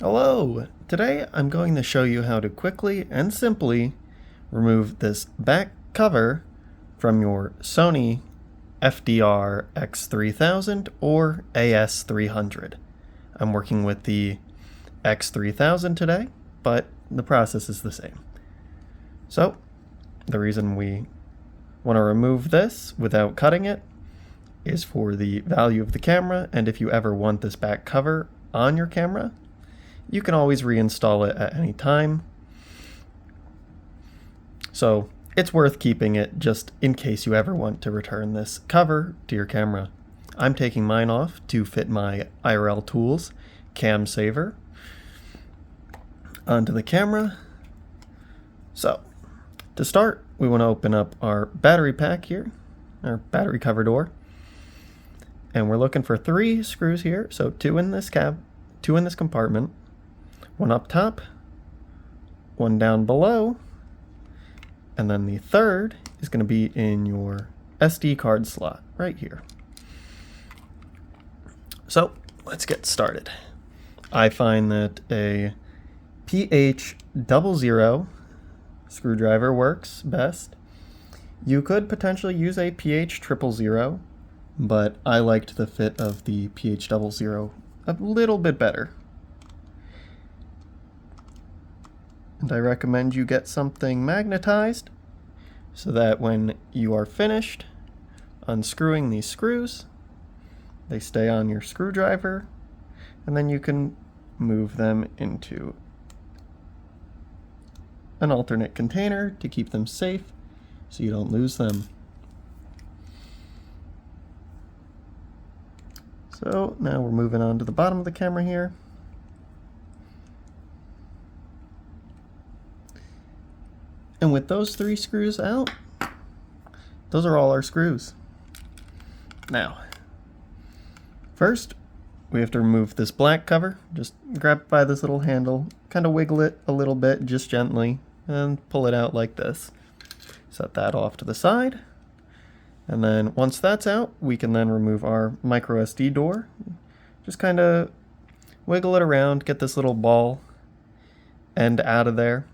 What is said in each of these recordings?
Hello! Today I'm going to show you how to quickly and simply remove this back cover from your Sony FDR-X3000 or AS300. I'm working with the X3000 today, but the process is the same. So, the reason we want to remove this without cutting it is for the value of the camera, and if you ever want this back cover on your camera, you can always reinstall it at any time. So it's worth keeping it just in case you ever want to return this cover to your camera. I'm taking mine off to fit my IRL Tools Camsaver onto the camera. So to start, we want to open up our battery pack here, our battery cover door. And we're looking for 3 screws here, so 2 in this compartment, 1 up top, 1 down below, and then the third is going to be in your SD card slot right here. So let's get started. I find that a PH00 screwdriver works best. You could potentially use a PH000, but I liked the fit of the PH00 a little bit better. And I recommend you get something magnetized so that when you are finished unscrewing these screws, they stay on your screwdriver, and then you can move them into an alternate container to keep them safe so you don't lose them. So now we're moving on to the bottom of the camera here. And with those 3 screws out, those are all our screws. Now, first, we have to remove this black cover. Just grab it by this little handle, kind of wiggle it a little bit, just gently, and pull it out like this. Set that off to the side. And then once that's out, we can then remove our micro SD door. Just kind of wiggle it around, get this little ball end out of there.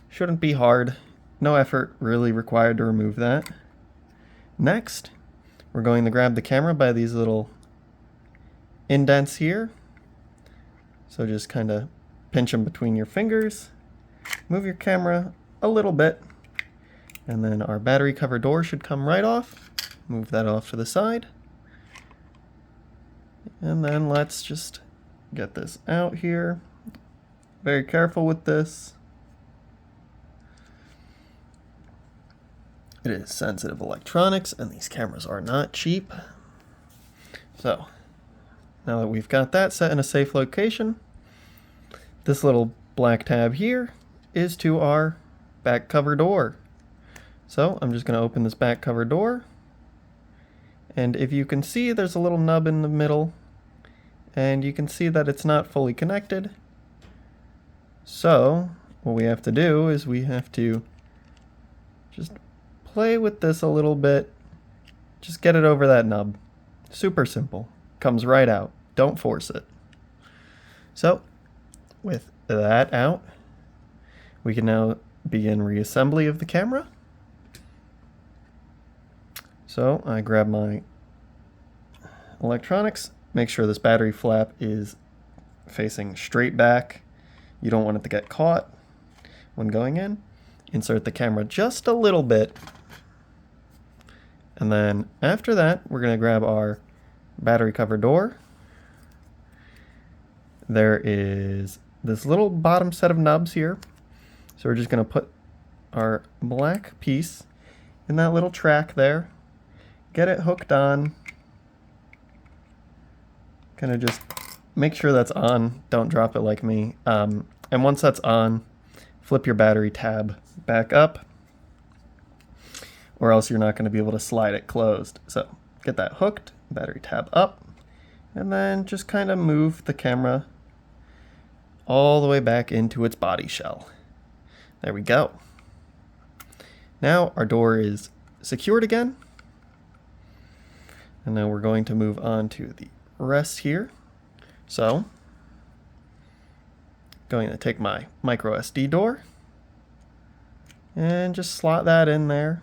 Shouldn't be hard. No effort really required to remove that. Next, we're going to grab the camera by these little indents here. So just kind of pinch them between your fingers. Move your camera a little bit. And then our battery cover door should come right off. Move that off to the side. And then let's just get this out here. Very careful with this. It is sensitive electronics, and these cameras are not cheap. So, now that we've got that set in a safe location, this little black tab here is to our back cover door. So, I'm just going to open this back cover door, and if you can see, there's a little nub in the middle, and you can see that it's not fully connected. So, what we have to do is we have to just play with this a little bit. Just get it over that nub. Super simple. Comes right out. Don't force it. So, with that out, we can now begin reassembly of the camera. So, I grab my electronics. Make sure this battery flap is facing straight back. You don't want it to get caught when going in. Insert the camera just a little bit. And then after that, we're going to grab our battery cover door. There is this little bottom set of nubs here. So we're just going to put our black piece in that little track there. Get it hooked on. Kind of just make sure that's on. Don't drop it like me. And once that's on, flip your battery tab back up, or else you're not going to be able to slide it closed. So get that hooked, battery tab up, and then just kind of move the camera all the way back into its body shell. There we go. Now our door is secured again. And now we're going to move on to the rest here. So Going to take my micro SD door and just slot that in there.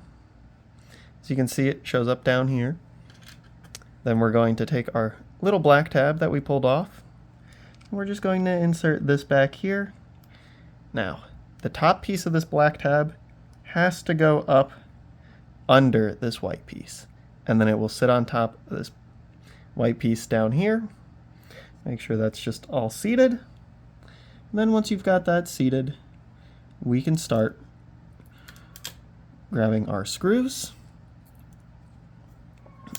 As you can see, it shows up down here. Then we're going to take our little black tab that we pulled off. We're just going to insert this back here. Now, the top piece of this black tab has to go up under this white piece, and then it will sit on top of this white piece down here. Make sure that's just all seated. And then once you've got that seated, we can start grabbing our screws.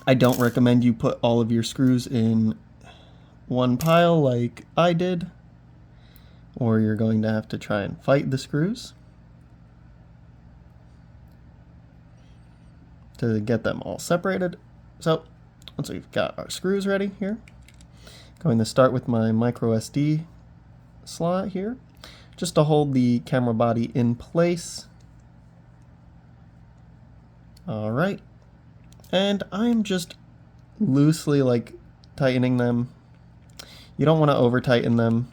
I don't recommend you put all of your screws in one pile like I did, or you're going to have to try and fight the screws to get them all separated. So once we've got our screws ready here, going to start with my micro SD slot here, just to hold the camera body in place. All right. And I'm just loosely tightening them. You don't want to over tighten them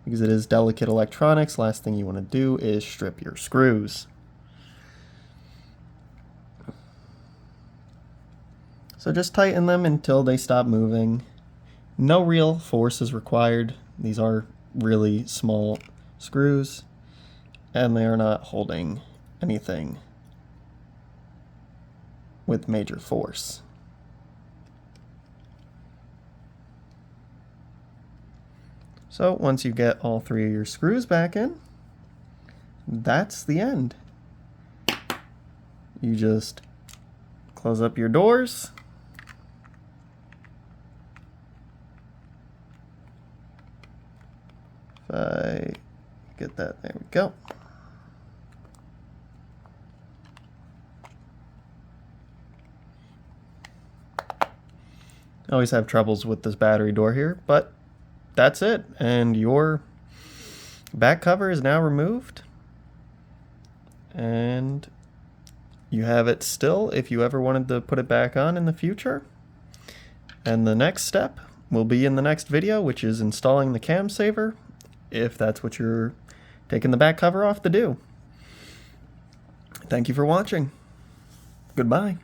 because it is delicate electronics. Last thing you want to do is strip your screws. So just tighten them until they stop moving. No real force is required. These are really small screws and they are not holding anything with major force. So once you get all three of your screws back in, that's the end. You just close up your doors. If I get that, there we go. I always have troubles with this battery door here, but that's it. And your back cover is now removed. And you have it still if you ever wanted to put it back on in the future. And the next step will be in the next video, which is installing the Camsaver, if that's what you're taking the back cover off to do. Thank you for watching. Goodbye.